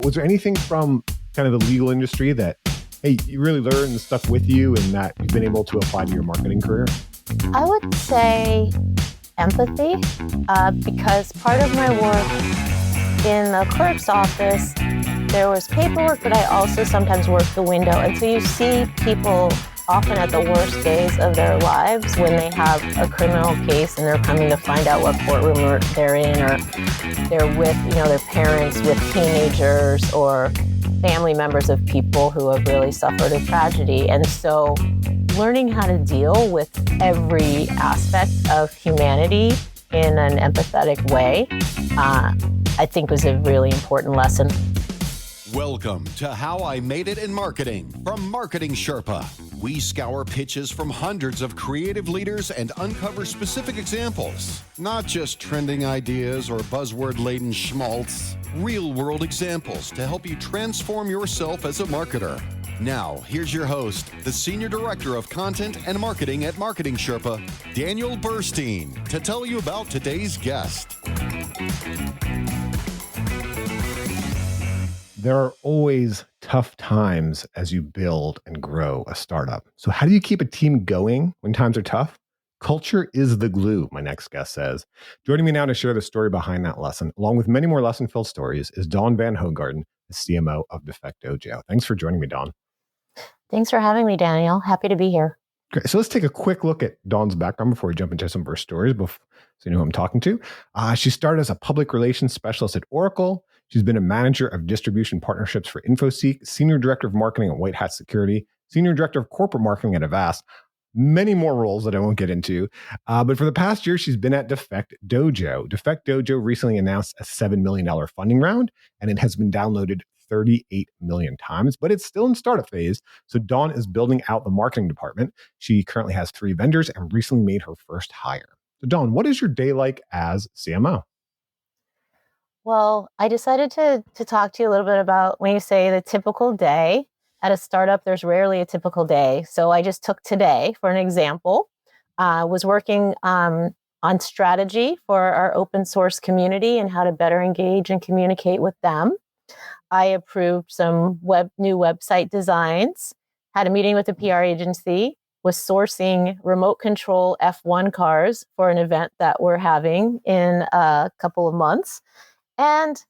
was there anything from kind of the legal industry that, hey, you really learned and stuck with you and that you've been able to apply to your marketing career? I would say empathy, because part of my work in the clerk's office, there was paperwork, but I also sometimes worked the window. And so you see people often at the worst days of their lives when they have a criminal case and they're coming to find out what courtroom they're in, or they're with, their parents with teenagers or family members of people who have really suffered a tragedy. And so learning how to deal with every aspect of humanity in an empathetic way, I think was a really important lesson. Welcome to How I Made It in Marketing from Marketing Sherpa. We scour pitches from hundreds of creative leaders and uncover specific examples. Not just trending ideas or buzzword-laden schmaltz. Real-world examples to help you transform yourself as a marketer. Now, here's your host, the Senior Director of Content and Marketing at Marketing Sherpa, Daniel Burstein, to tell you about today's guest. There are always tough times as you build and grow a startup. So how do you keep a team going when times are tough? Culture is the glue, my next guest says. Joining me now to share the story behind that lesson, along with many more lesson-filled stories, is Dawn Van Hogarden, the CMO of Defect Dojo. Thanks for joining me, Dawn. Thanks for having me, Daniel. Happy to be here. Great. So let's take a quick look at Dawn's background before we jump into some of her stories, so you know who I'm talking to. She started as a public relations specialist at Oracle. She's been a manager of distribution partnerships for InfoSeek, senior director of marketing at White Hat Security, senior director of corporate marketing at Avast, many more roles that I won't get into. But for the past year, she's been at Defect Dojo. Defect Dojo recently announced a $7 million funding round, and it has been downloaded 38 million times, but it's still in startup phase. So Dawn is building out the marketing department. She currently has 3 vendors and recently made her first hire. So Dawn, what is your day like as CMO? Well, I decided to talk to you a little bit about when you say the typical day. At a startup, there's rarely a typical day. So I just took today for an example. I was working on strategy for our open source community and how to better engage and communicate with them. I approved some new website designs, had a meeting with a PR agency, was sourcing remote control F1 cars for an event that we're having in a couple of months, and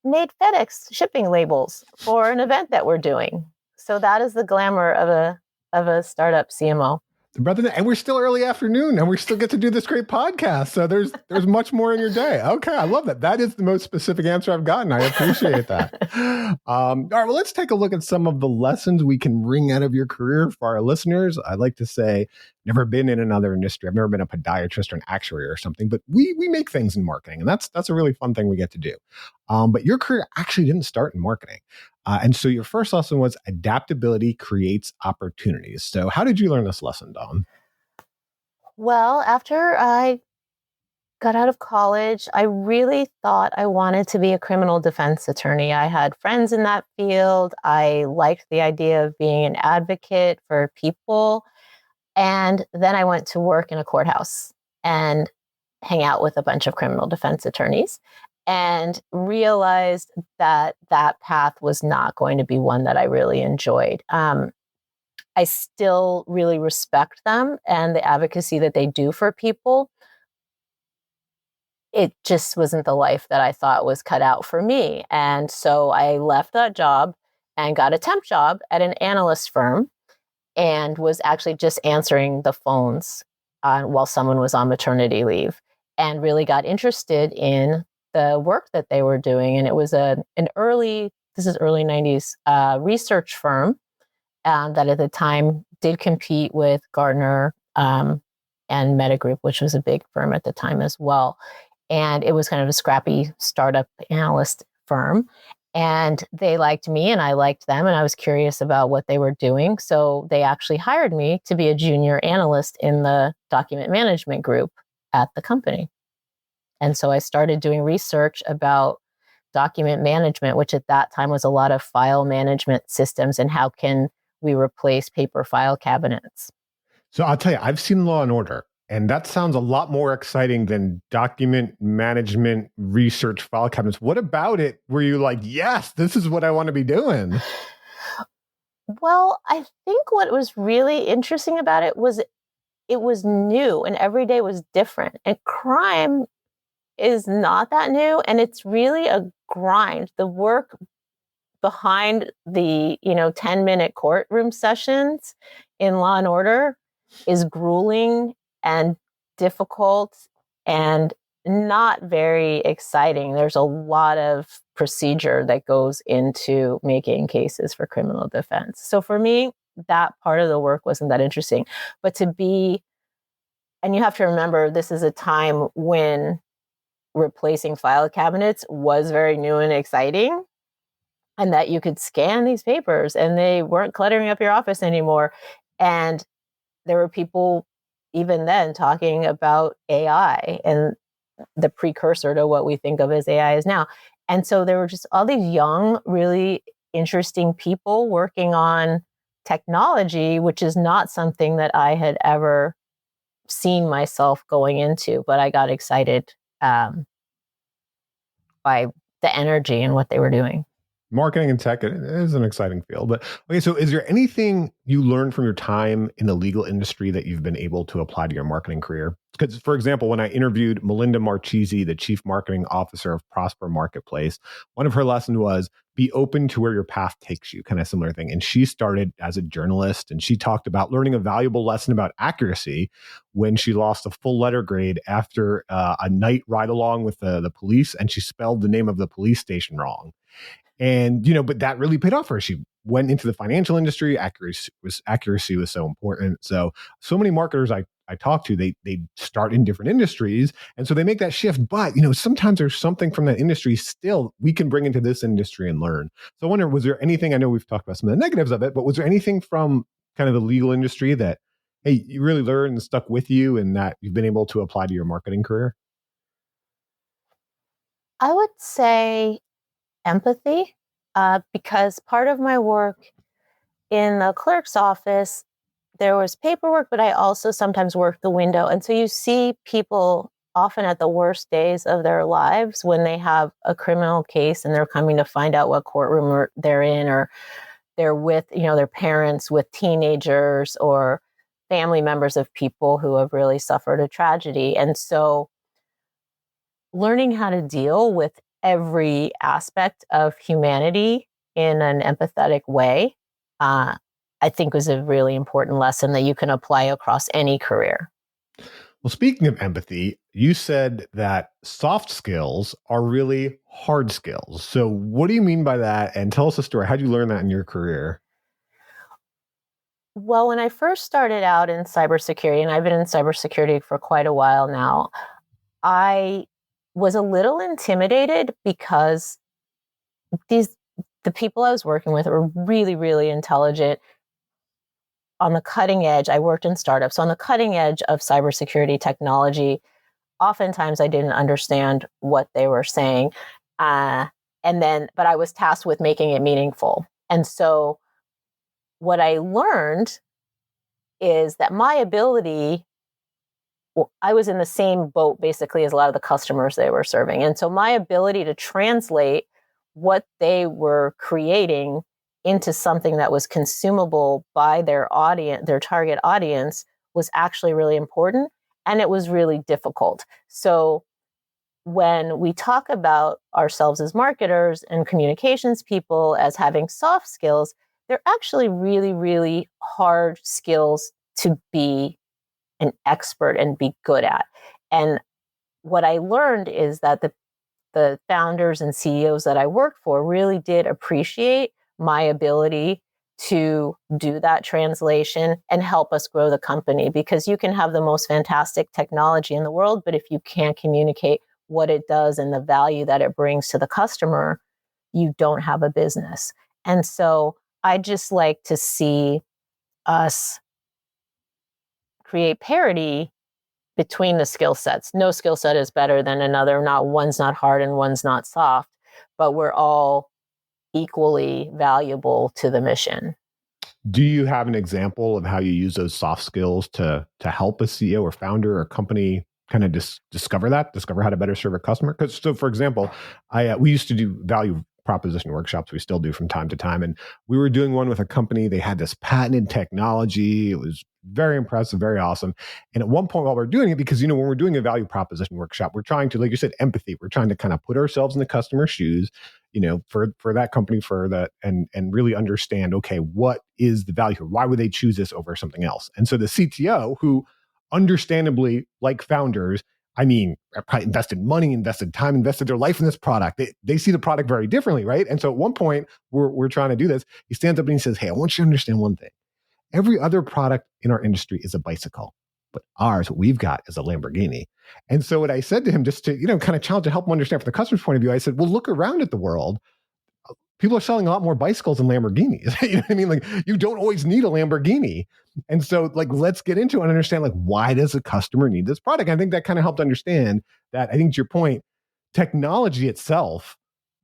made FedEx shipping labels for an event that we're doing. So that is the glamour of a startup CMO. And we're still early afternoon, and we still get to do this great podcast. So there's much more in your day. Okay, I love that. That is the most specific answer I've gotten. I appreciate that. All right, well, let's take a look at some of the lessons we can wring out of your career for our listeners. I'd like to say, never been in another industry. I've never been a podiatrist or an actuary or something, but we make things in marketing, and that's a really fun thing we get to do. But your career actually didn't start in marketing. And so your first lesson was adaptability creates opportunities. So how did you learn this lesson, Dawn? Well, after I got out of college, I really thought I wanted to be a criminal defense attorney. I had friends in that field. I liked the idea of being an advocate for people. And then I went to work in a courthouse and hang out with a bunch of criminal defense attorneys, and realized that path was not going to be one that I really enjoyed. I still really respect them and the advocacy that they do for people. It just wasn't the life that I thought was cut out for me. And so I left that job and got a temp job at an analyst firm, and was actually just answering the phones while someone was on maternity leave, and really got interested in the work that they were doing. And it was an early 90s research firm that at the time did compete with Gartner and Metagroup, which was a big firm at the time as well. And it was kind of a scrappy startup analyst firm. And they liked me and I liked them, and I was curious about what they were doing. So they actually hired me to be a junior analyst in the document management group at the company. And so I started doing research about document management, which at that time was a lot of file management systems, and how can we replace paper file cabinets. So I'll tell you, I've seen Law and Order, And that sounds a lot more exciting than document management research file cabinets. What about it were you like, yes, this is what I want to be doing? Well, I think what was really interesting about it was new and every day was different. And crime is not that new, and it's really a grind. The work behind the 10-minute courtroom sessions in Law and Order is grueling and difficult and not very exciting. There's a lot of procedure that goes into making cases for criminal defense. So for me, that part of the work wasn't that interesting. But and you have to remember, this is a time when replacing file cabinets was very new and exciting, and that you could scan these papers and they weren't cluttering up your office anymore. And there were people even then talking about AI and the precursor to what we think of as AI is now. And so there were just all these young, really interesting people working on technology, which is not something that I had ever seen myself going into, but I got excited by the energy and what they were doing. Marketing and tech, it is an exciting field. But okay, so is there anything you learned from your time in the legal industry that you've been able to apply to your marketing career? Because, for example, when I interviewed Melinda Marchese, the chief marketing officer of Prosper Marketplace, one of her lessons was be open to where your path takes you, kind of similar thing. And she started as a journalist, and she talked about learning a valuable lesson about accuracy when she lost a full letter grade after a night ride along with the police, and she spelled the name of the police station wrong. And, but that really paid off for her. She went into the financial industry. Accuracy was so important. So many marketers I talk to, they start in different industries. And so they make that shift. But, sometimes there's something from that industry still we can bring into this industry and learn. So I wonder, was there anything, I know we've talked about some of the negatives of it, but was there anything from kind of the legal industry that, hey, you really learned and stuck with you and that you've been able to apply to your marketing career? I would say empathy, because part of my work in the clerk's office, there was paperwork, but I also sometimes worked the window. And so you see people often at the worst days of their lives when they have a criminal case and they're coming to find out what courtroom they're in, or they're with, their parents with teenagers or family members of people who have really suffered a tragedy. And so learning how to deal with every aspect of humanity in an empathetic way, I think was a really important lesson that you can apply across any career. Well, speaking of empathy, you said that soft skills are really hard skills. So what do you mean by that? And tell us a story. How did you learn that in your career? Well, when I first started out in cybersecurity, and I've been in cybersecurity for quite a while now, I was a little intimidated because the people I was working with were really, really intelligent, on the cutting edge. I worked in startups, so on the cutting edge of cybersecurity technology. Oftentimes, I didn't understand what they were saying, but I was tasked with making it meaningful. And so, what I learned is that my ability, I was in the same boat basically as a lot of the customers they were serving. And so my ability to translate what they were creating into something that was consumable by their audience, their target audience, was actually really important. And it was really difficult. So when we talk about ourselves as marketers and communications people as having soft skills, they're actually really, really hard skills to be an expert and be good at. And what I learned is that the founders and CEOs that I worked for really did appreciate my ability to do that translation and help us grow the company, because you can have the most fantastic technology in the world, but if you can't communicate what it does and the value that it brings to the customer, you don't have a business. And so I just like to see us create parity between the skill sets. No skill set is better than another. One's not hard and one's not soft, but we're all equally valuable to the mission. Do you have an example of how you use those soft skills to help a CEO or founder or company kind of discover how to better serve a customer? Because so, for example, we used to do value proposition workshops. We still do from time to time, and we were doing one with a company. They had this patented technology. It was very impressive, very awesome. And at one point, while we're doing it, because when we're doing a value proposition workshop, we're trying to, like you said, empathy. We're trying to kind of put ourselves in the customer's shoes, for that company, for that, and really understand, okay, what is the value here? Why would they choose this over something else? And so the CTO, who understandably, like founders, probably invested money, invested time, invested their life in this product. They see the product very differently, right? And so at one point, we're trying to do this. He stands up and he says, "Hey, I want you to understand one thing. Every other product in our industry is a bicycle, but ours, what we've got, is a Lamborghini." And so what I said to him, just to kind of challenge to help him understand from the customer's point of view, I said, "Well, look around at the world. People are selling a lot more bicycles than Lamborghinis. You know what I mean? Like, you don't always need a Lamborghini." And so, like, let's get into it and understand, like, why does a customer need this product? I think that kind of helped understand that. I think, to your point, technology itself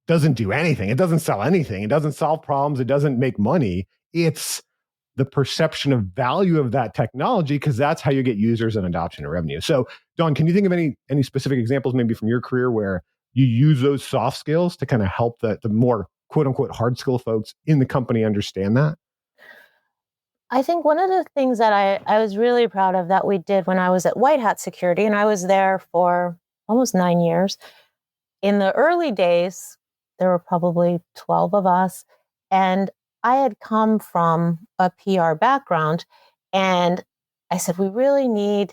doesn't do anything. It doesn't sell anything. It doesn't solve problems. It doesn't make money. It's the perception of value of that technology, because that's how you get users and adoption and revenue. So, Dawn, can you think of any specific examples, maybe from your career, where you use those soft skills to kind of help the more quote unquote hard skill folks in the company understand that? I think one of the things that I was really proud of that we did when I was at White Hat Security, and I was there for almost 9 years. In the early days, there were probably 12 of us, and I had come from a PR background, and I said, we really need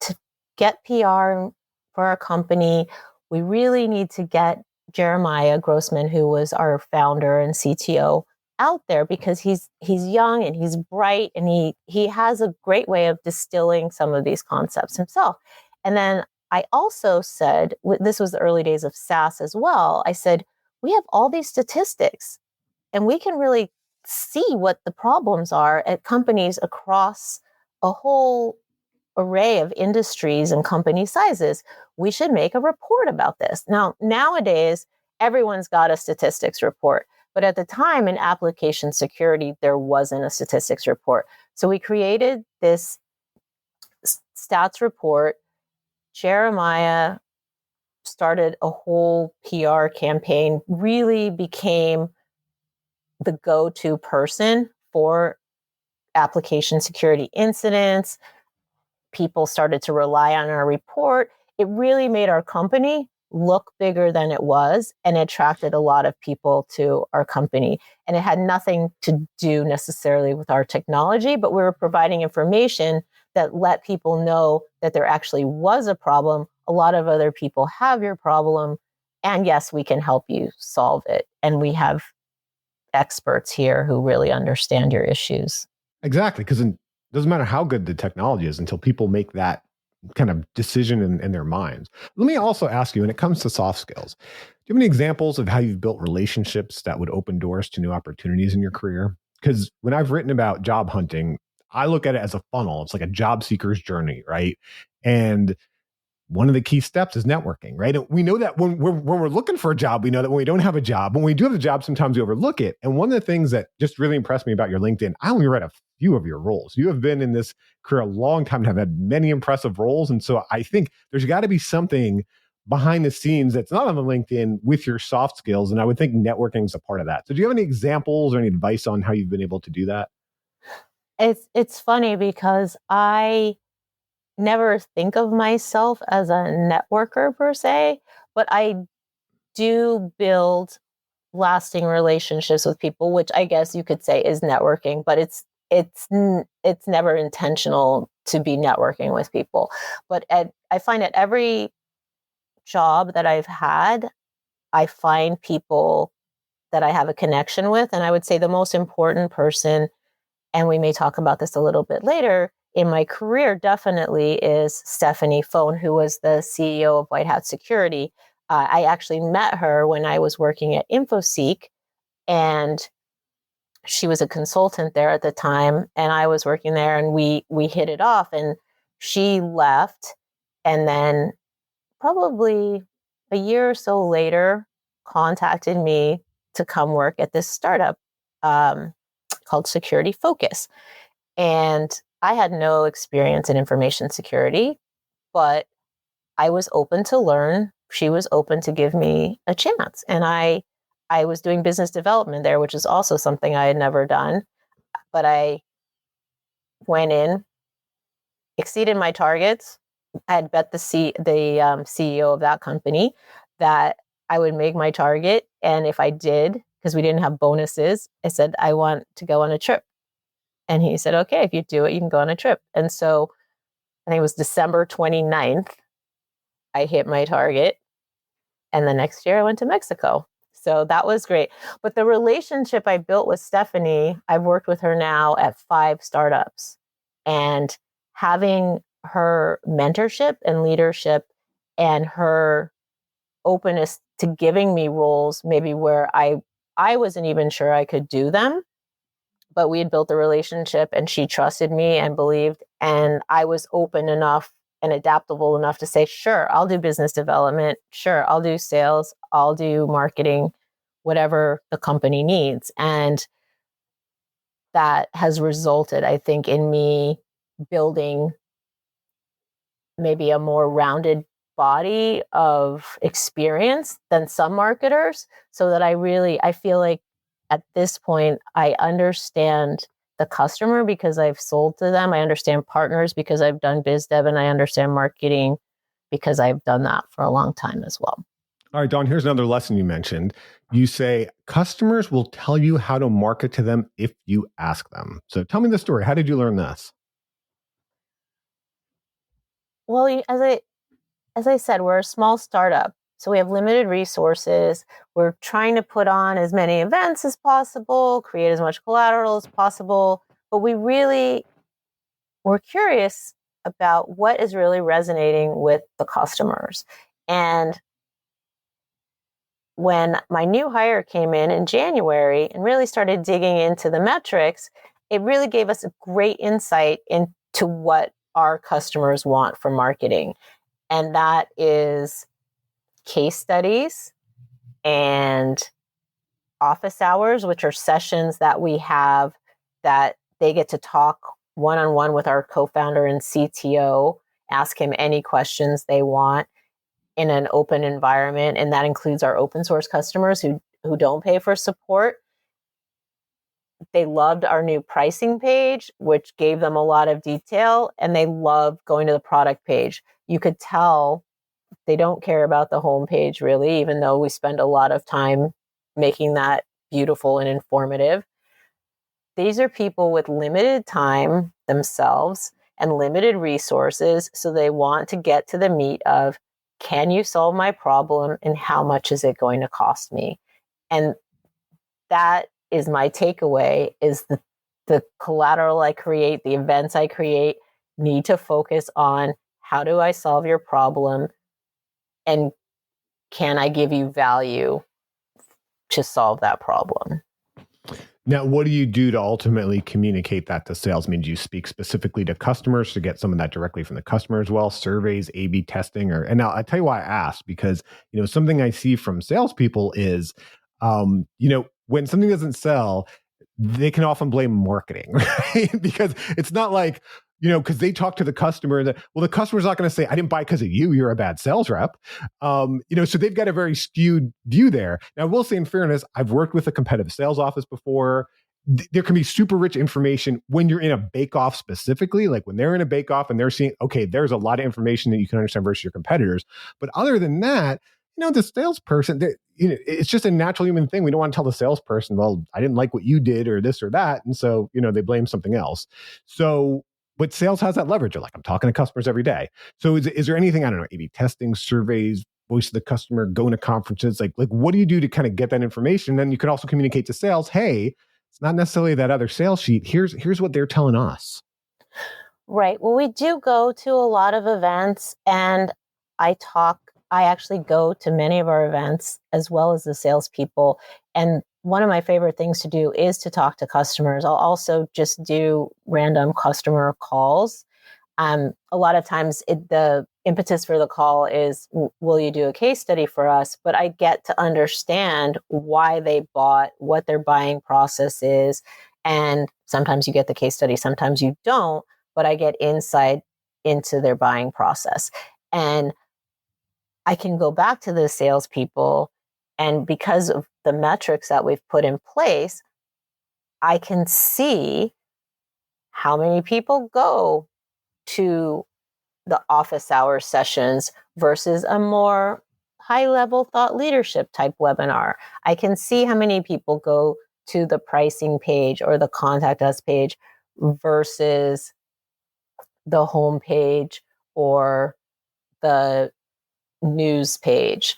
to get PR for our company. We really need to get Jeremiah Grossman, who was our founder and CTO, out there, because he's young and he's bright, and he has a great way of distilling some of these concepts himself. And then I also said, this was the early days of SaaS as well, I said, we have all these statistics and we can really see what the problems are at companies across a whole array of industries and company sizes. We should make a report about this. Now, nowadays, everyone's got a statistics report. But at the time in application security, there wasn't a statistics report. So we created this stats report. Jeremiah started a whole PR campaign, really became the go-to person for application security incidents. People started to rely on our report. It really made our company look bigger than it was, and attracted a lot of people to our company. And it had nothing to do necessarily with our technology, but we were providing information that let people know that there actually was a problem. A lot of other people have your problem, and yes, we can help you solve it. And we have experts here who really understand your issues. Exactly, because it doesn't matter how good the technology is until people make that kind of decision in their minds. Let me also ask you, when it comes to soft skills, do you have any examples of how you've built relationships that would open doors to new opportunities in your career? Because when I've written about job hunting, I look at it as a funnel. It's like a job seeker's journey, right? And one of the key steps is networking, right? And we know that when we're looking for a job, we know that when we don't have a job, when we do have a job, sometimes we overlook it. And one of the things that just really impressed me about your LinkedIn, I only read a few of your roles. You have been in this career a long time and have had many impressive roles. And so I think there's got to be something behind the scenes that's not on the LinkedIn with your soft skills. And I would think networking is a part of that. So do you have any examples or any advice on how you've been able to do that? It's funny because I never think of myself as a networker per se, but I do build lasting relationships with people, which I guess you could say is networking, but it's never intentional to be networking with people. But I find at every job that I've had, I find people that I have a connection with. And I would say the most important person, and we may talk about this a little bit later, in my career definitely is Stephanie Phone, who was the CEO of White Hat Security. I actually met her when I was working at InfoSeek, and she was a consultant there at the time, and I was working there, and we hit it off, and she left, and then probably a year or so later contacted me to come work at this startup. called Security Focus. And I had no experience in information security, but I was open to learn. She was open to give me a chance. And I was doing business development there, which is also something I had never done. But I went in, exceeded my targets. I had bet the CEO of that company that I would make my target. And if I did, because we didn't have bonuses, I said, I want to go on a trip. And he said, okay, if you do it, you can go on a trip. And so I think it was December 29th, I hit my target. And the next year I went to Mexico. So that was great. But the relationship I built with Stephanie, I've worked with her now at 5 startups. And having her mentorship and leadership and her openness to giving me roles maybe where I wasn't even sure I could do them, but we had built a relationship and she trusted me and believed, and I was open enough and adaptable enough to say, sure, I'll do business development. Sure, I'll do sales. I'll do marketing, whatever the company needs. And that has resulted, I think, in me building maybe a more rounded body of experience than some marketers, so that I feel like at this point, I understand the customer because I've sold to them. I understand partners because I've done biz dev, and I understand marketing because I've done that for a long time as well. All right, Dawn, here's another lesson you mentioned. You say customers will tell you how to market to them if you ask them. So tell me the story. How did you learn this? Well, as I said, we're a small startup, so we have limited resources. We're trying to put on as many events as possible, create as much collateral as possible, but we're curious about what is really resonating with the customers. And when my new hire came in January and really started digging into the metrics, it really gave us a great insight into what our customers want from marketing. And that is case studies and office hours, which are sessions that we have that they get to talk one-on-one with our co-founder and CTO, ask him any questions they want in an open environment. And that includes our open source customers who don't pay for support. They loved our new pricing page, which gave them a lot of detail, and they loved going to the product page. You could tell they don't care about the homepage really, even though we spend a lot of time making that beautiful and informative. These are people with limited time themselves and limited resources, so they want to get to the meat of, can you solve my problem and how much is it going to cost me? And that is my takeaway, is the collateral I create, the events I create need to focus on, how do I solve your problem? And can I give you value to solve that problem? Now, what do you do to ultimately communicate that to sales? I mean, do you speak specifically to customers to get some of that directly from the customer as well? Surveys, A/B testing, and now I tell you why I asked, because something I see from salespeople is, when something doesn't sell, they can often blame marketing, right? Because it's not like, because they talk to the customer that, well, the customer's not going to say, I didn't buy because of you, you're a bad sales rep. So they've got a very skewed view there. Now, I will say in fairness, I've worked with a competitive sales office before. There can be super rich information when you're in a bake-off specifically, like when they're in a bake-off and they're seeing, okay, there's a lot of information that you can understand versus your competitors. But other than that, the salesperson, it's just a natural human thing. We don't want to tell the salesperson, well, I didn't like what you did or this or that. And so, they blame something else. So, but sales has that leverage. Like, I'm talking to customers every day. So is there anything, I don't know, A/B testing, surveys, voice of the customer, going to conferences? Like what do you do to kind of get that information? Then you can also communicate to sales, hey, it's not necessarily that other sales sheet. Here's what they're telling us. Right. Well, we do go to a lot of events, and I actually go to many of our events as well as the salespeople. And one of my favorite things to do is to talk to customers. I'll also just do random customer calls. A lot of times the impetus for the call is, will you do a case study for us? But I get to understand why they bought, what their buying process is, And sometimes you get the case study, sometimes you don't, but I get insight into their buying process. And I can go back to the salespeople, and because of the metrics that we've put in place, I can see how many people go to the office hour sessions versus a more high level thought leadership type webinar. I can see how many people go to the pricing page or the contact us page versus the home page or the news page.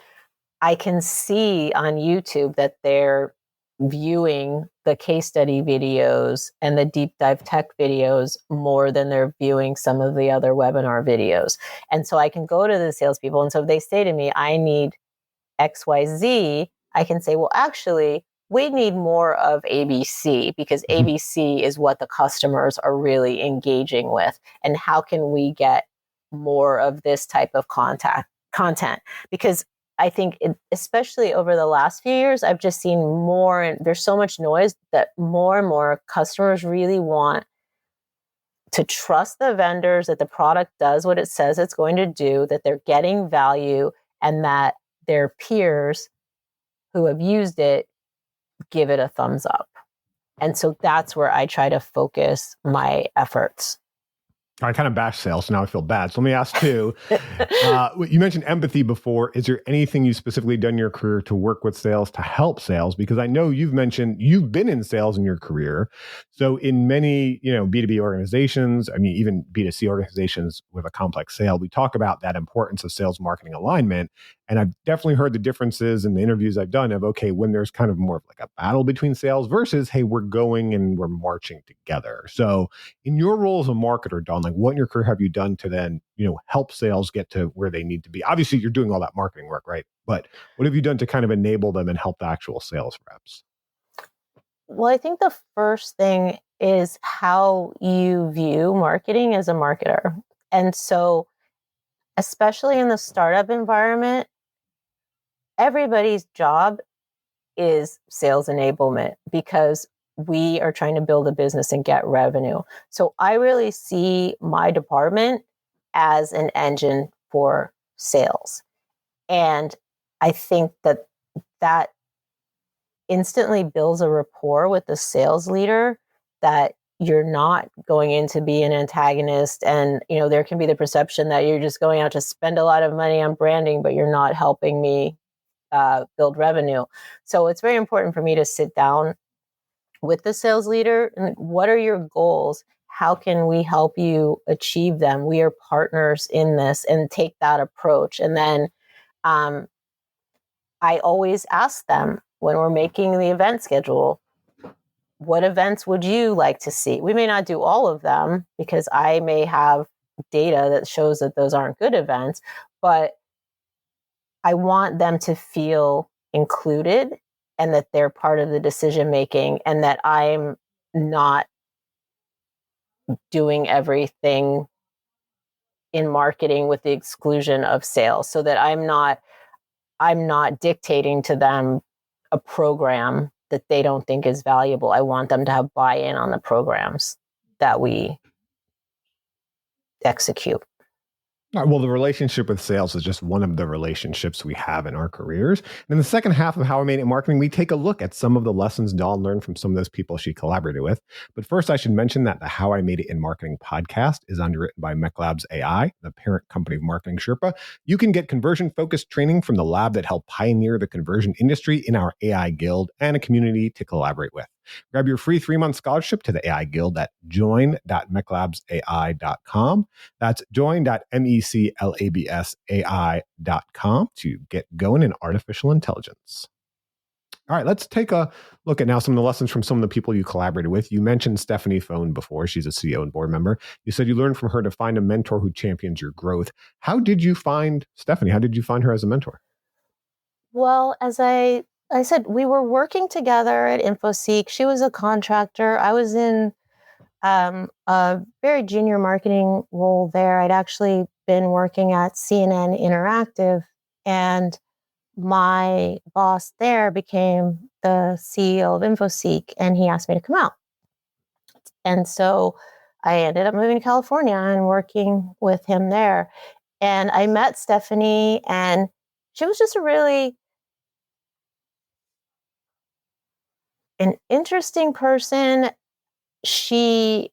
I can see on YouTube that they're viewing the case study videos and the deep dive tech videos more than they're viewing some of the other webinar videos. And so I can go to the salespeople. And so if they say to me, I need XYZ, I can say, well, actually, we need more of ABC because ABC is what the customers are really engaging with. And how can we get more of this type of content? Because I think, especially over the last few years, I've just seen more, and there's so much noise that more and more customers really want to trust the vendors, that the product does what it says it's going to do, that they're getting value, and that their peers who have used it give it a thumbs up. And so that's where I try to focus my efforts. I kind of bashed sales, so now I feel bad. So let me ask too. You mentioned empathy before. Is there anything you specifically done in your career to work with sales to help sales? Because I know you've mentioned you've been in sales in your career. So in many, B2B organizations, I mean, even B2C organizations with a complex sale, we talk about that importance of sales marketing alignment. And I've definitely heard the differences in the interviews I've done of, okay, when there's kind of more of like a battle between sales versus, hey, we're going and we're marching together. So in your role as a marketer, Dawn, like what in your career have you done to then, help sales get to where they need to be? Obviously, you're doing all that marketing work, right? But what have you done to kind of enable them and help the actual sales reps? Well, I think the first thing is how you view marketing as a marketer. And so, especially in the startup environment, everybody's job is sales enablement because we are trying to build a business and get revenue. So I really see my department as an engine for sales. And I think that instantly builds a rapport with the sales leader, that you're not going in to be an antagonist. And, there can be the perception that you're just going out to spend a lot of money on branding, but you're not helping me build revenue. So it's very important for me to sit down with the sales leader. And what are your goals? How can we help you achieve them? We are partners in this, and take that approach. And then I always ask them when we're making the event schedule, what events would you like to see? We may not do all of them because I may have data that shows that those aren't good events, but I want them to feel included and that they're part of the decision making, and that I'm not doing everything in marketing with the exclusion of sales, so that I'm not dictating to them a program that they don't think is valuable. I want them to have buy-in on the programs that we execute. Well, the relationship with sales is just one of the relationships we have in our careers. And in the second half of How I Made It in Marketing, we take a look at some of the lessons Dawn learned from some of those people she collaborated with. But first, I should mention that the How I Made It in Marketing podcast is underwritten by MechLabs AI, the parent company of Marketing Sherpa. You can get conversion-focused training from the lab that helped pioneer the conversion industry in our AI Guild, and a community to collaborate with. Grab your free 3-month scholarship to the AI Guild at join.mechlabsai.com. That's join.mechlabsai.com to get going in artificial intelligence. All right, let's take a look at now some of the lessons from some of the people you collaborated with. You mentioned Stephanie Phone before. She's a CEO and board member. You said you learned from her to find a mentor who champions your growth. How did you find Stephanie? How did you find her as a mentor? Well, as I said, we were working together at InfoSeek. She was a contractor. I was in a very junior marketing role there. I'd actually been working at CNN Interactive, and my boss there became the CEO of InfoSeek, and he asked me to come out. And so I ended up moving to California and working with him there. And I met Stephanie, and she was just a really an interesting person. She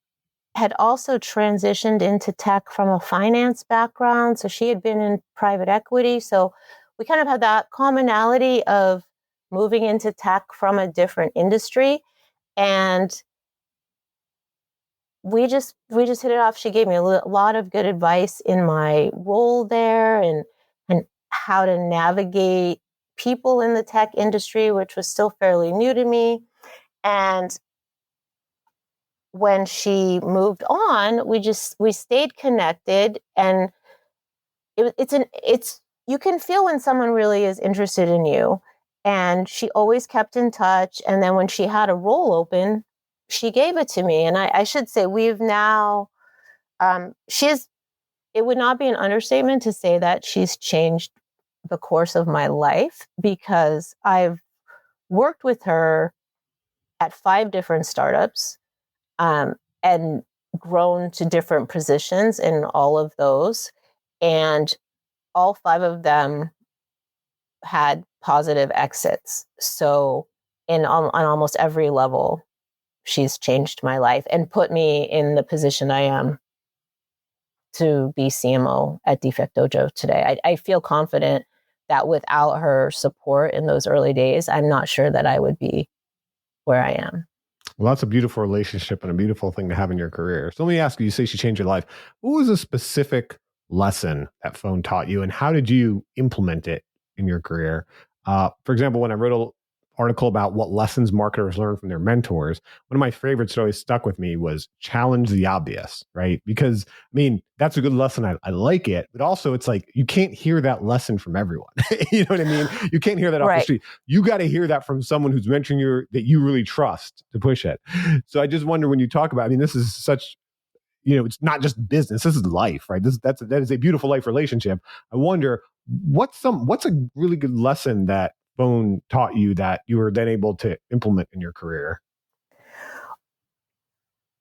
had also transitioned into tech from a finance background. So she had been in private equity. So we kind of had that commonality of moving into tech from a different industry. And we just hit it off. She gave me a lot of good advice in my role there, and how to navigate people in the tech industry, which was still fairly new to me. And when she moved on, we stayed connected, and it's you can feel when someone really is interested in you. And she always kept in touch. And then when she had a role open, she gave it to me. And I should say we've now she's it would not be an understatement to say that she's changed the course of my life, because I've worked with her at 5 different startups, and grown to different positions in all of those. And all 5 of them had positive exits. So on almost every level, she's changed my life and put me in the position I am to be CMO at Defect Dojo today. I feel confident that without her support in those early days, I'm not sure that I would be where I am. Well, that's a beautiful relationship and a beautiful thing to have in your career. So let me ask you, you say she changed your life. What was a specific lesson that phone taught you, and how did you implement it in your career? For example, when I wrote an article about what lessons marketers learn from their mentors, one of my favorites that always stuck with me was challenge the obvious, right? Because, I mean, that's a good lesson. I like it, but also it's like, you can't hear that lesson from everyone. You know what I mean? You can't hear that off the Right. street. You got to hear that from someone who's mentoring you, that you really trust to push it. So I just wonder, when you talk about, I mean, this is such, it's not just business. This is life, right? That is a beautiful life relationship. I wonder, what's a really good lesson that phone taught you that you were then able to implement in your career?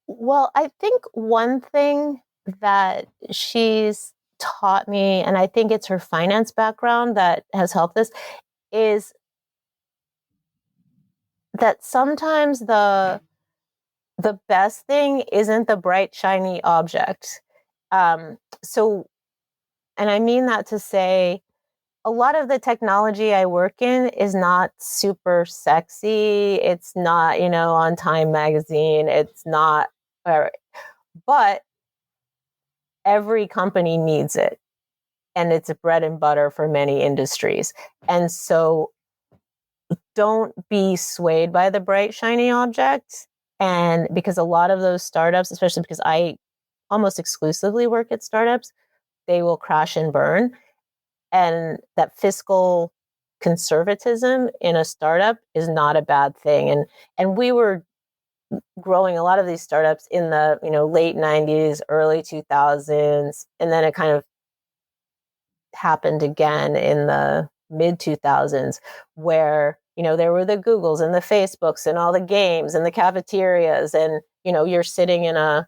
Well, I think one thing that she's taught me, and I think it's her finance background that has helped this, is that sometimes the best thing isn't the bright, shiny object. So, and I mean that to say, a lot of the technology I work in is not super sexy. It's not, on Time magazine. It's not, but every company needs it. And it's a bread and butter for many industries. And so don't be swayed by the bright, shiny object. And because a lot of those startups, especially because I almost exclusively work at startups, they will crash and burn. And that fiscal conservatism in a startup is not a bad thing. And we were growing a lot of these startups in the late 90s, early 2000s, and then it kind of happened again in the mid 2000s, where there were the Googles and the Facebooks and all the games and the cafeterias, and you're sitting in a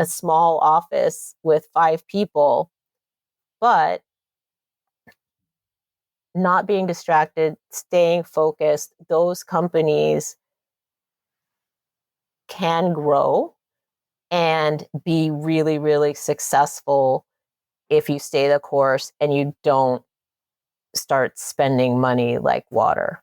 small office with 5 people, but not being distracted, staying focused. Those companies can grow and be really, really successful if you stay the course and you don't start spending money like water.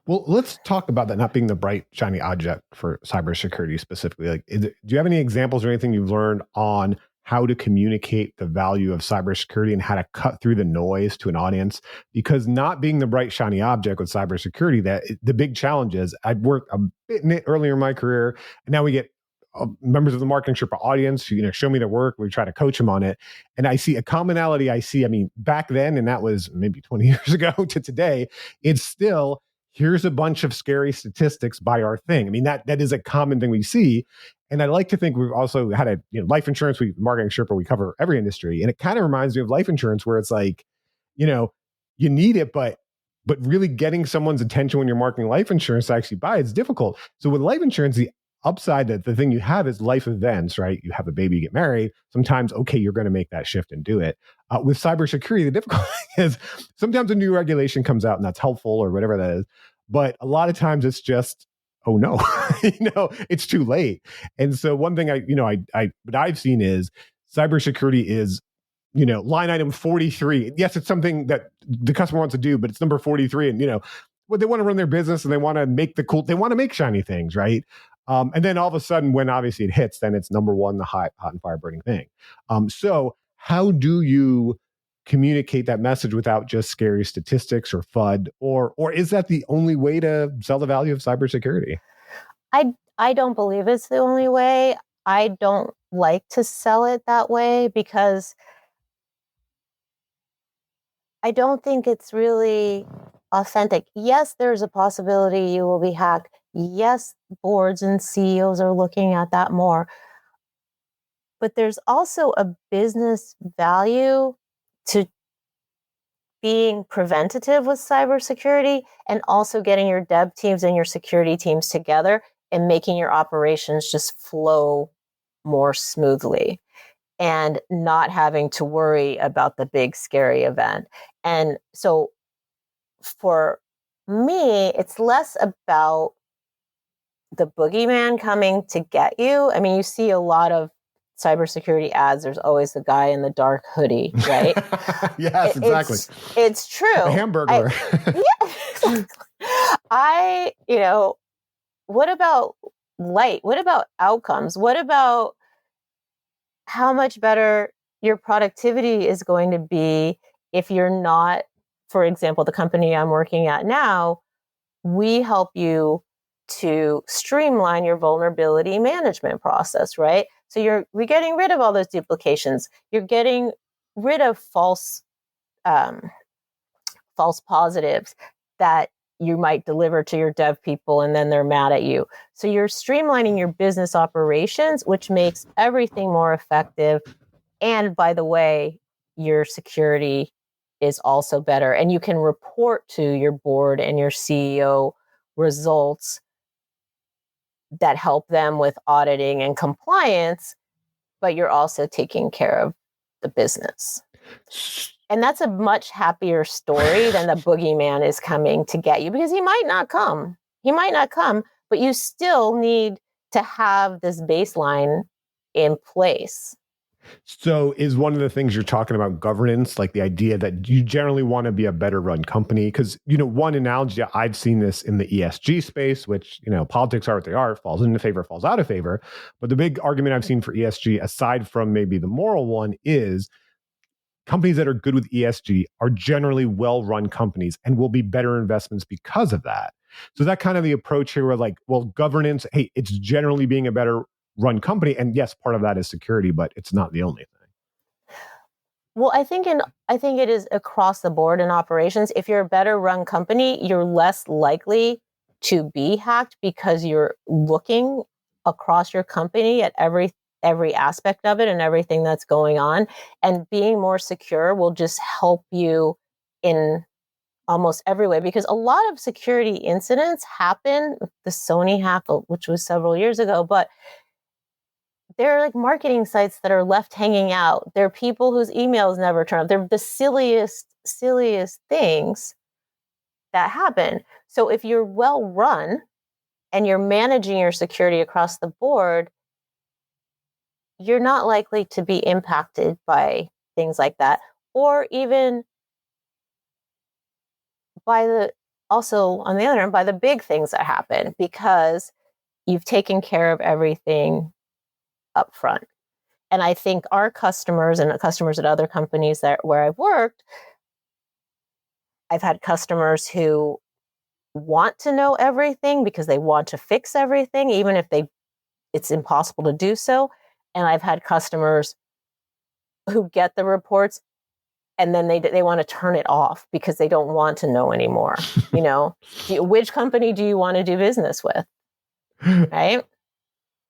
Well, let's talk about that not being the bright, shiny object for cybersecurity specifically. Like, do you have any examples or anything you've learned on how to communicate the value of cybersecurity and how to cut through the noise to an audience? Because not being the bright, shiny object with cybersecurity, that the big challenge is, I've worked a bit in it earlier in my career, and now we get members of the marketing Sherpa audience who show me their work. We try to coach them on it, and I see a commonality. I mean, back then, and that was maybe 20 years ago to today, it's still, here's a bunch of scary statistics, buy our thing. I mean, that is a common thing we see. And I like to think we've also had a life insurance. Marketing Sherpa, we cover every industry, and it kind of reminds me of life insurance, where it's like, you need it, but really getting someone's attention when you're marketing life insurance to actually buy it's difficult. So with life insurance, upside, that the thing you have is life events, right? You have a baby, you get married. Sometimes, okay, you're going to make that shift and do it. With cybersecurity, the difficulty is sometimes a new regulation comes out and that's helpful or whatever that is. But a lot of times it's just, oh no, it's too late. And so one thing what I've seen is cybersecurity is, line item 43. Yes, it's something that the customer wants to do, but it's number 43. And, they want to run their business and they want to make they want to make shiny things, right? And then all of a sudden, when obviously it hits, then it's number one, the hot and fire burning thing. So how do you communicate that message without just scary statistics or FUD, or is that the only way to sell the value of cybersecurity? I don't believe it's the only way. I don't like to sell it that way because I don't think it's really authentic. Yes, there's a possibility you will be hacked. Yes, boards and CEOs are looking at that more. But there's also a business value to being preventative with cybersecurity and also getting your dev teams and your security teams together and making your operations just flow more smoothly and not having to worry about the big scary event. And so for me, it's less about the boogeyman coming to get you. I mean, you see a lot of cybersecurity ads. There's always the guy in the dark hoodie, right? Yes, exactly. It's true. The hamburger. What about light? What about outcomes? What about how much better your productivity is going to be if you're not, for example, the company I'm working at now, we help you to streamline your vulnerability management process, right? So we're getting rid of all those duplications. You're getting rid of false positives that you might deliver to your dev people and then they're mad at you. So you're streamlining your business operations, which makes everything more effective. And by the way, your security is also better. And you can report to your board and your CEO results that help them with auditing and compliance, but you're also taking care of the business. And that's a much happier story than the boogeyman is coming to get you, because he might not come. He might not come, but you still need to have this baseline in place. So is one of the things you're talking about governance, like the idea that you generally want to be a better run company? Because, one analogy, I've seen this in the ESG space, which, politics are what they are, falls into favor, falls out of favor. But the big argument I've seen for ESG, aside from maybe the moral one, is companies that are good with ESG are generally well-run companies and will be better investments because of that. So that kind of the approach here where governance, hey, it's generally being a better run company. And yes, part of that is security, but it's not the only thing. Well, I think it is across the board in operations. If you're a better run company, you're less likely to be hacked because you're looking across your company at every aspect of it and everything that's going on. And being more secure will just help you in almost every way, because a lot of security incidents happen. The Sony hack, which was several years ago, but there are marketing sites that are left hanging out. There are people whose emails never turn up. They're the silliest things that happen. So if you're well run and you're managing your security across the board, you're not likely to be impacted by things like that, or even also on the other hand, by the big things that happen, because you've taken care of everything up front. And I think our customers and customers at other companies where I've worked, I've had customers who want to know everything because they want to fix everything, even if it's impossible to do so. And I've had customers who get the reports and then they want to turn it off because they don't want to know anymore. Which company do you want to do business with? Right?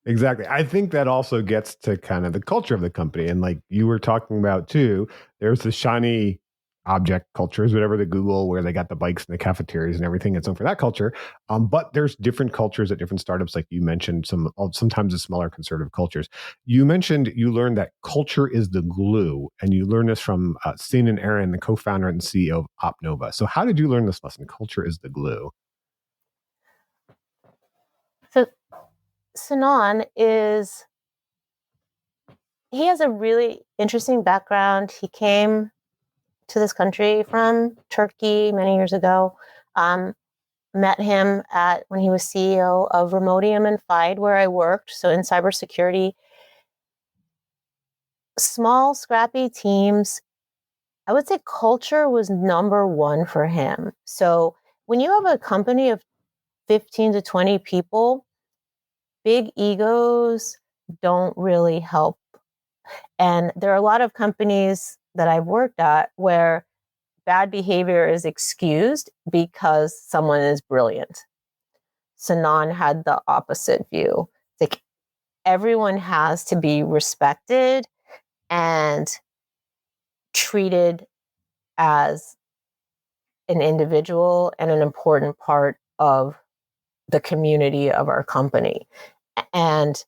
Exactly. I think that also gets to kind of the culture of the company. And like you were talking about too, there's the shiny object cultures, whatever the Google, where they got the bikes and the cafeterias and everything. It's known for that culture. But there's different cultures at different startups, like you mentioned, sometimes the smaller conservative cultures. You mentioned you learned that culture is the glue, and you learned this from Sin and Aaron, the co-founder and CEO of OpNova. So how did you learn this lesson? Culture is the glue. So Sinan he has a really interesting background. He came to this country from Turkey many years ago. Met him when he was CEO of Remotium and FIDE, where I worked. So in cybersecurity, small, scrappy teams. I would say culture was number one for him. So when you have a company of 15 to 20 people, big egos don't really help. And there are a lot of companies that I've worked at where bad behavior is excused because someone is brilliant. Sinan had the opposite view. Like, everyone has to be respected and treated as an individual and an important part of the community of our company. And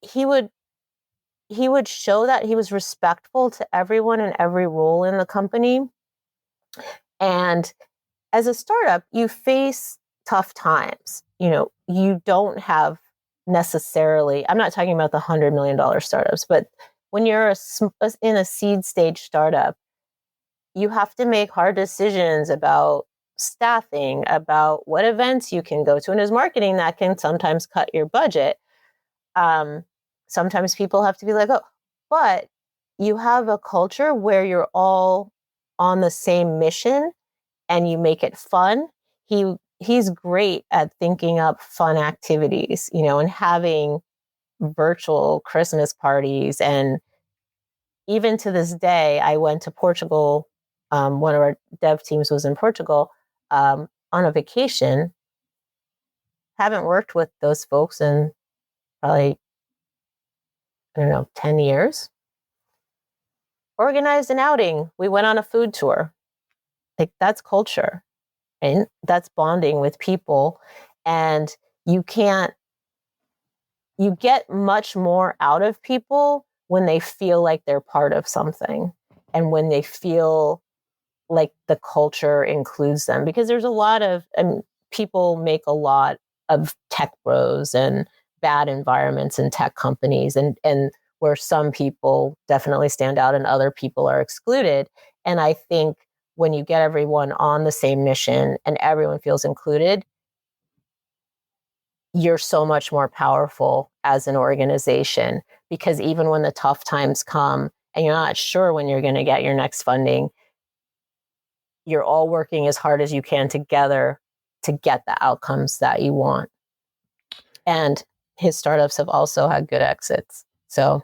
he would show that he was respectful to everyone in every role in the company. And as a startup, you face tough times. You don't have necessarily, I'm not talking about the $100 million startups, but when you're in a seed stage startup, you have to make hard decisions about staffing, about what events you can go to. And as marketing, that can sometimes cut your budget. Sometimes people have to be like, oh, but you have a culture where you're all on the same mission and you make it fun. He's great at thinking up fun activities, and having virtual Christmas parties. And even to this day, I went to Portugal. One of our dev teams was in Portugal on a vacation. Haven't worked with those folks in probably, 10 years. Organized an outing. We went on a food tour. Like, that's culture, and that's bonding with people. And you get much more out of people when they feel like they're part of something and when they feel like the culture includes them, because there's a lot of people make a lot of tech bros and bad environments in tech companies, and where some people definitely stand out and other people are excluded. And I think when you get everyone on the same mission and everyone feels included, you're so much more powerful as an organization, because even when the tough times come and you're not sure when you're going to get your next funding, you're all working as hard as you can together to get the outcomes that you want. And his startups have also had good exits. So,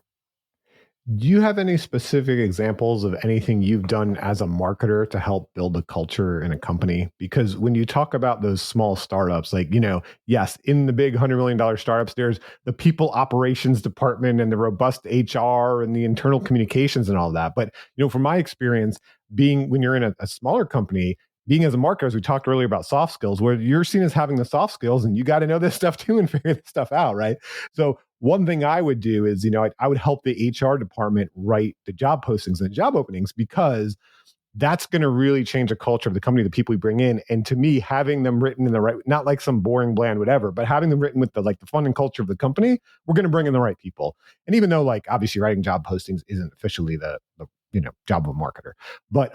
do you have any specific examples of anything you've done as a marketer to help build a culture in a company? Because when you talk about those small startups, like, yes, in the big $100 million startups, there's the people operations department and the robust HR and the internal communications and all that. But, from my experience, when you're in a smaller company, being as a marketer, as we talked earlier about soft skills, where you're seen as having the soft skills and you got to know this stuff too and figure this stuff out, right? So one thing I would do is, I would help the HR department write the job postings and the job openings, because that's going to really change the culture of the company, the people we bring in. And to me, having them written in the right, not like some boring, bland, whatever, but having them written with the fun and culture of the company, we're going to bring in the right people. And even though obviously writing job postings isn't officially the job of a marketer, but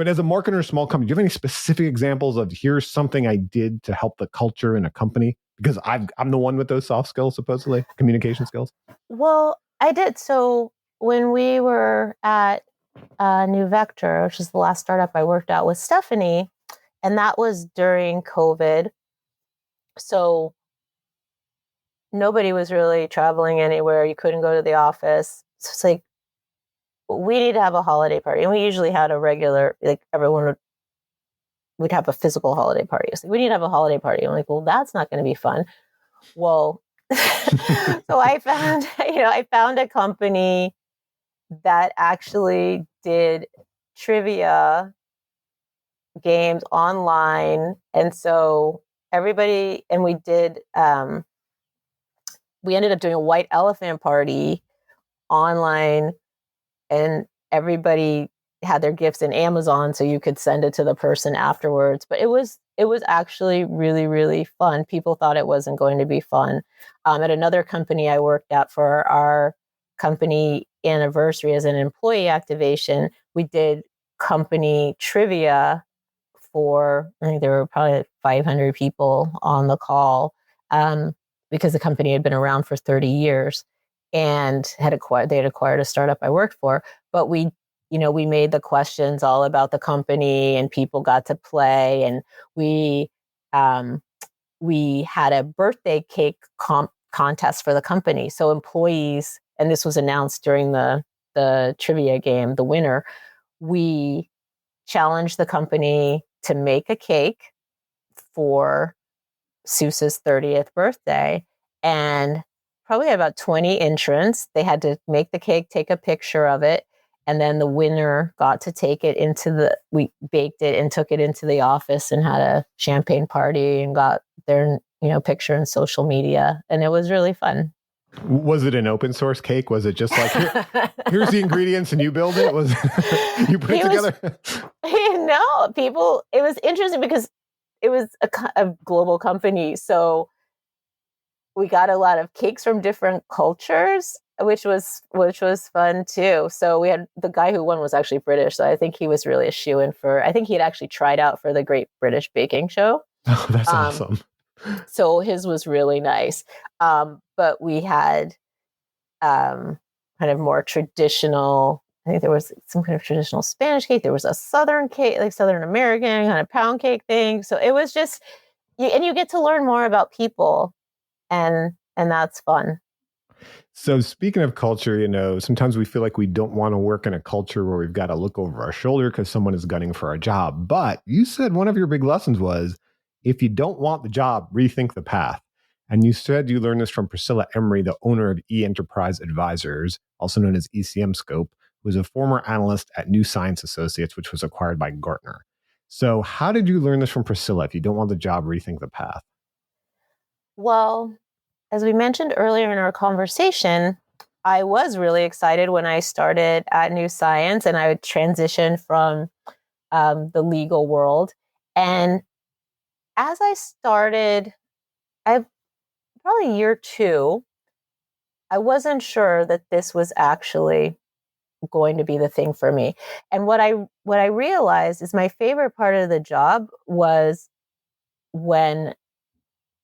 as a marketer, small company, do you have any specific examples of, here's something I did to help the culture in a company? Because I'm the one with those soft skills, supposedly, communication skills. Well, I did. So when we were at New Vector, which is the last startup I worked at with Stephanie, and that was during COVID. So nobody was really traveling anywhere. You couldn't go to the office. So it's like, we need to have a holiday party. And we usually had a regular, everyone we'd have a physical holiday party. So we need to have a holiday party. I'm like, well, that's not going to be fun. Well, so I found a company that actually did trivia games online. And so everybody, and we ended up doing a white elephant party online, and everybody had their gifts in Amazon, so you could send it to the person afterwards. But it was actually really, really fun. People thought it wasn't going to be fun. At another company I worked at, for our company anniversary as an employee activation, we did company trivia for, I think there were probably 500 people on the call, because the company had been around for 30 years and they had acquired a startup I worked for. But we made the questions all about the company, and people got to play, and we had a birthday cake contest for the company. So employees, and this was announced during the trivia game, the winner, we challenged the company to make a cake for Seuss's 30th birthday, and probably had about 20 entrants. They had to make the cake, take a picture of it, and then the winner got to take it we baked it and took it into the office and had a champagne party and got their picture in social media, and it was really fun. Was it an open source cake? Was it just like, here's the ingredients and you build it? Was you put it together? No, it was interesting because it was a global company. So we got a lot of cakes from different cultures, which was fun too. So we had, the guy who won was actually British. So I think he was really a shoo-in I think he had actually tried out for the Great British Baking Show. Oh, that's awesome. So his was really nice. But we had kind of more traditional, I think there was some kind of traditional Spanish cake. There was a Southern cake, like Southern American kind of pound cake thing. So it was just, and you get to learn more about people, and that's fun. So speaking of culture, sometimes we feel like we don't want to work in a culture where we've got to look over our shoulder because someone is gunning for our job. But you said one of your big lessons was, if you don't want the job, rethink the path. And you said you learned this from Priscilla Emery, the owner of E-Enterprise Advisors, also known as ECM Scope, who was a former analyst at New Science Associates, which was acquired by Gartner. So how did you learn this from Priscilla? If you don't want the job, rethink the path. Well, as we mentioned earlier in our conversation, I was really excited when I started at New Science and I would transition from the legal world. And as I started, probably year 2, I wasn't sure that this was actually going to be the thing for me. And what I realized is my favorite part of the job was when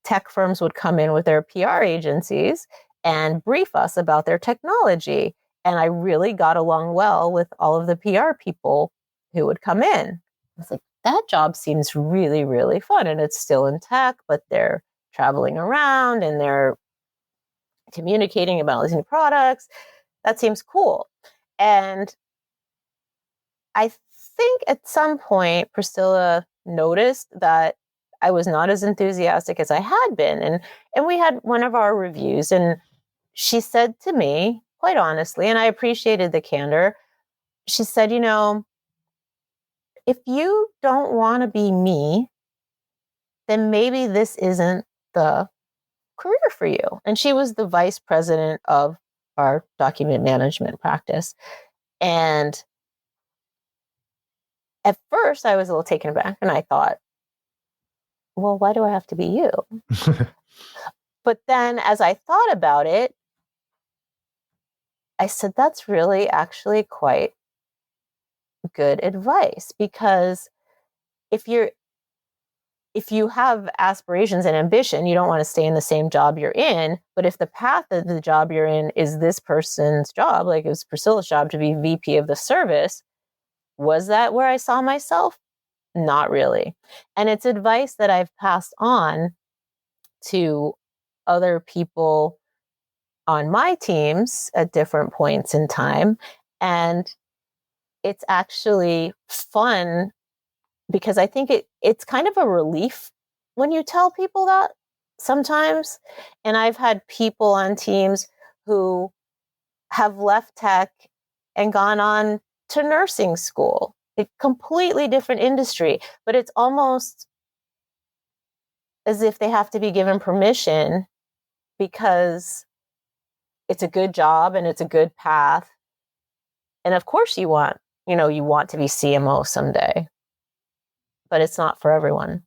tech firms would come in with their PR agencies and brief us about their technology. And I really got along well with all of the PR people who would come in. I was like, that job seems really, really fun. And it's still in tech, but they're traveling around and they're communicating about these new products. That seems cool. And I think at some point, Priscilla noticed that I was not as enthusiastic as I had been. And we had one of our reviews, and she said to me, quite honestly, and I appreciated the candor, she said, if you don't want to be me, then maybe this isn't the career for you. And she was the vice president of our document management practice. And at first I was a little taken aback, and I thought, well, why do I have to be you? But then as I thought about it, I said, that's really actually quite good advice, because if you have aspirations and ambition, you don't want to stay in the same job you're in. But if the path of the job you're in is this person's job, like it was Priscilla's job to be VP of the service, was that where I saw myself? Not really. And it's advice that I've passed on to other people on my teams at different points in time. And it's actually fun because I think it's kind of a relief when you tell people that sometimes. And I've had people on teams who have left tech and gone on to nursing school. a completely different industry, but it's almost as if they have to be given permission because it's a good job and it's a good path. And of course you want to be CMO someday, but it's not for everyone.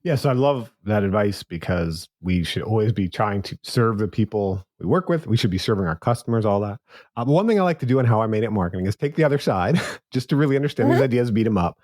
Yes, I love that advice because we should always be trying to serve the people we work with. We should be serving our customers, all that. But one thing I like to do in How I Made It Marketing is take the other side just to really understand these ideas, beat them up.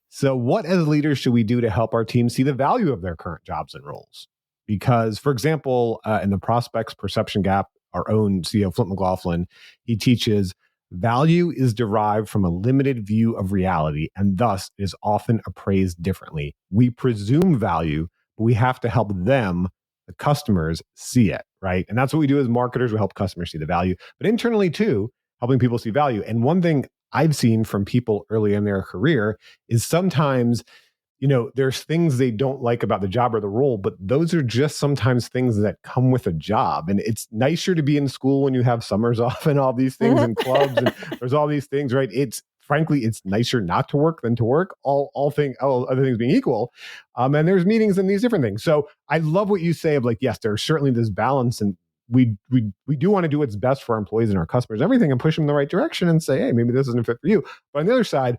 So what as leaders should we do to help our team see the value of their current jobs and roles? Because, for example, in the Prospects Perception Gap, our own CEO, Flint McLaughlin, he teaches value is derived from a limited view of reality and thus is often appraised differently. We presume value, but we have to help them, the customers, see it, right? And that's what we do as marketers. We help customers see the value, but internally too, helping people see value. And one thing I've seen from people early in their career is sometimes there's things they don't like about the job or the role, but those are just sometimes things that come with a job. And it's nicer to be in school when you have summers off and all these things and clubs and there's all these things, right? Frankly, it's nicer not to work than to work, all other things being equal. And there's meetings and these different things. So I love what you say of like, yes, there's certainly this balance and we do want to do what's best for our employees and our customers, everything, and push them in the right direction and say, hey, maybe this isn't fit for you. But on the other side,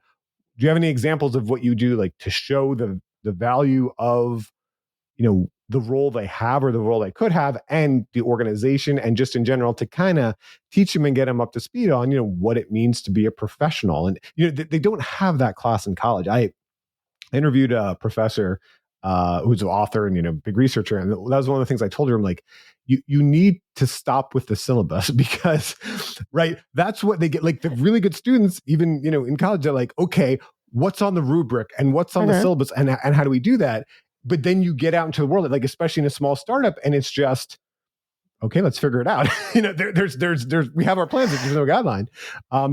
do you have any examples of what you do like to show the value of the role they have or the role they could have and the organization and just in general to kind of teach them and get them up to speed on what it means to be a professional? And they don't have that class in college. I interviewed a professor who's an author and big researcher, and that was one of the things I told her. I'm like, you need to stop with the syllabus because right, that's what they get. Like the really good students, even in college, they're like, okay, what's on the rubric and what's on the syllabus and how do we do that? But then you get out into the world, like especially in a small startup, and it's just okay, let's figure it out. There's we have our plans, but there's no guideline.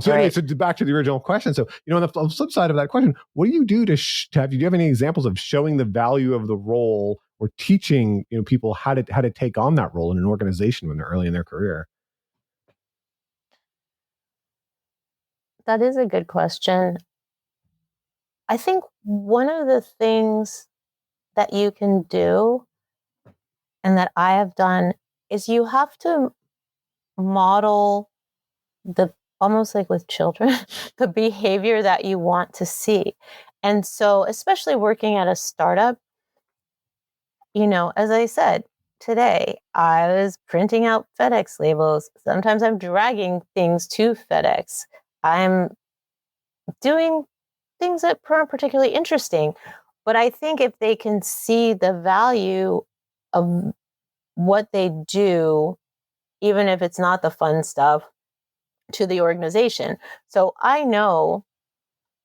So anyway, so back to the original question. So, on the flip side of that question, what do you do do you have any examples of showing the value of the role or teaching, people how to take on that role in an organization when they're early in their career? That is a good question. I think one of the things that you can do and that I have done is you have to model almost like with children, the behavior that you want to see. And so, especially working at a startup, as I said, today I was printing out FedEx labels. Sometimes I'm dragging things to FedEx. I'm doing things that aren't particularly interesting. But I think if they can see the value of what they do, even if it's not the fun stuff, to the organization. So I know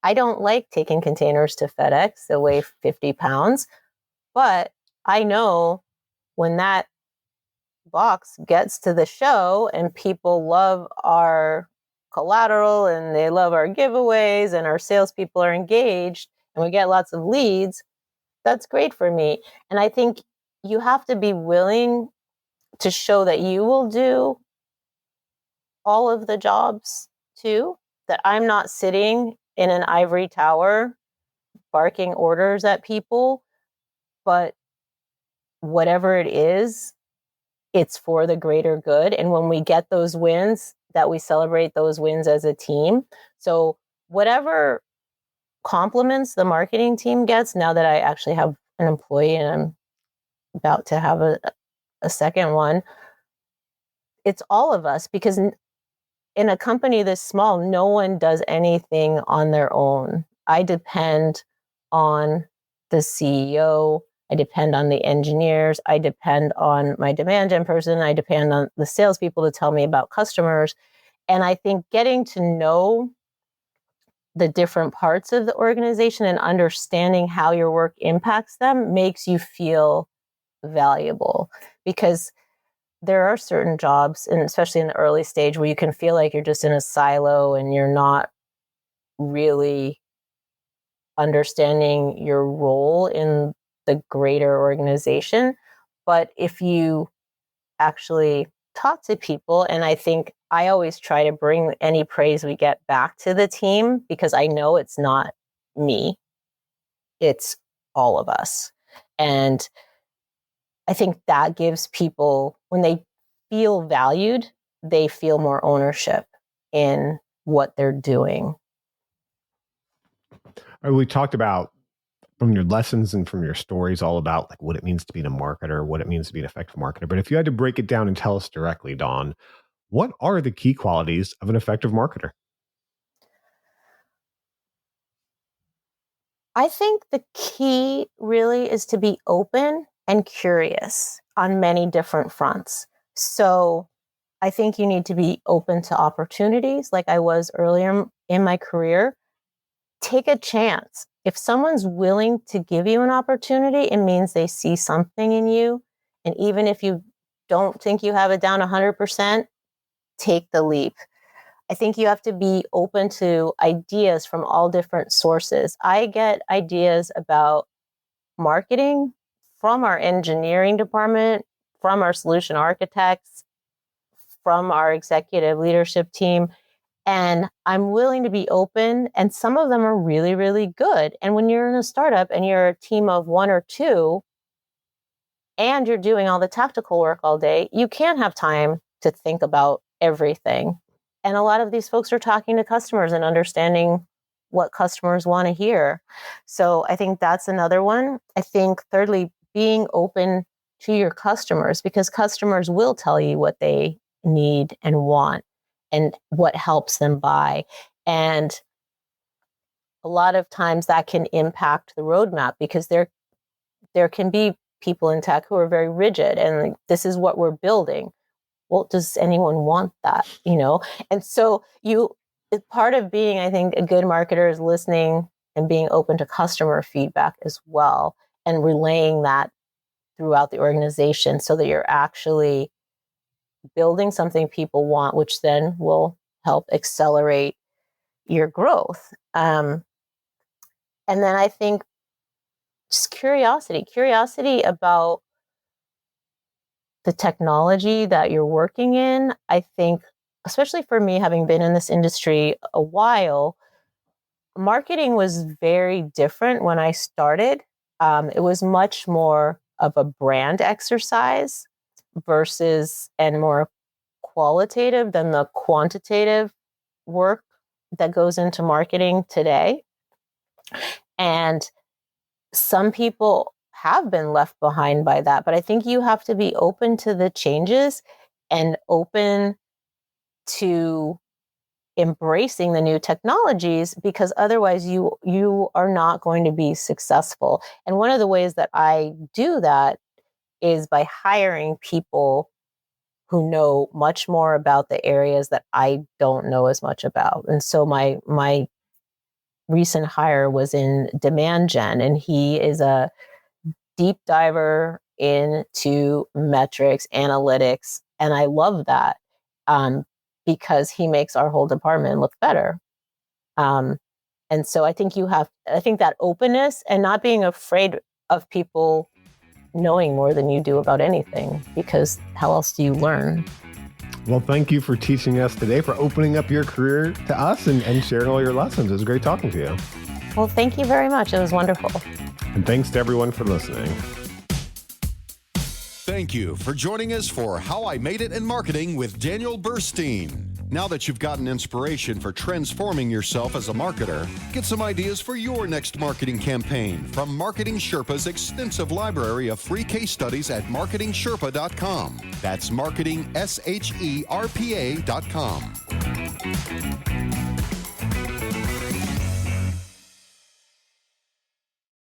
I don't like taking containers to FedEx that weigh 50 pounds, but I know when that box gets to the show and people love our collateral and they love our giveaways and our salespeople are engaged and we get lots of leads, that's great for me. And I think you have to be willing to show that you will do all of the jobs too, that I'm not sitting in an ivory tower barking orders at people, but whatever it is, it's for the greater good. And when we get those wins, that we celebrate those wins as a team. So whatever compliments the marketing team gets, now that I actually have an employee and I'm about to have a second one, it's all of us, because in a company this small, no one does anything on their own. I depend on the CEO. I depend on the engineers. I depend on my demand gen person. I depend on the salespeople to tell me about customers. And I think getting to know the different parts of the organization and understanding how your work impacts them makes you feel valuable, because there are certain jobs, and especially in the early stage, where you can feel like you're just in a silo and you're not really understanding your role in the greater organization. But if you actually talk to people, and I think I always try to bring any praise we get back to the team because I know it's not me, it's all of us. And I think that gives people, when they feel valued, they feel more ownership in what they're doing. We talked about from your lessons and from your stories all about like what it means to be a marketer, what it means to be an effective marketer. But if you had to break it down and tell us directly, Dawn, what are the key qualities of an effective marketer? I think the key really is to be open and curious on many different fronts. So I think you need to be open to opportunities like I was earlier in my career. Take a chance. If someone's willing to give you an opportunity, it means they see something in you. And even if you don't think you have it down 100%, take the leap. I think you have to be open to ideas from all different sources. I get ideas about marketing from our engineering department, from our solution architects, from our executive leadership team. And I'm willing to be open. And some of them are really, really good. And when you're in a startup and you're a team of one or two, and you're doing all the tactical work all day, you can't have time to think about everything. And a lot of these folks are talking to customers and understanding what customers want to hear. So I think that's another one. I think thirdly, being open to your customers, because customers will tell you what they need and want and what helps them buy. And a lot of times that can impact the roadmap because there can be people in tech who are very rigid and like, this is what we're building. Well, does anyone want that? And so part of being, I think, a good marketer is listening and being open to customer feedback as well and relaying that throughout the organization so that you're actually building something people want, which then will help accelerate your growth. And then I think just curiosity about the technology that you're working in. I think, especially for me, having been in this industry a while, marketing was very different when I started. It was much more of a brand exercise and more qualitative than the quantitative work that goes into marketing today. And some people have been left behind by that, but I think you have to be open to the changes and open to embracing the new technologies, because otherwise you are not going to be successful. And one of the ways that I do that is by hiring people who know much more about the areas that I don't know as much about. And so my recent hire was in demand gen, and he is a deep diver into metrics, analytics, and I love that because he makes our whole department look better. And so I think that openness and not being afraid of people knowing more than you do about anything, because how else do you learn? Well, thank you for teaching us today, for opening up your career to us and sharing all your lessons. It was great talking to you. Well, thank you very much. It was wonderful. And thanks to everyone for listening. Thank you for joining us for How I Made It in Marketing with Daniel Burstein. Now that you've gotten inspiration for transforming yourself as a marketer, get some ideas for your next marketing campaign from Marketing Sherpa's extensive library of free case studies at marketingsherpa.com. That's marketing, SHERPA.com.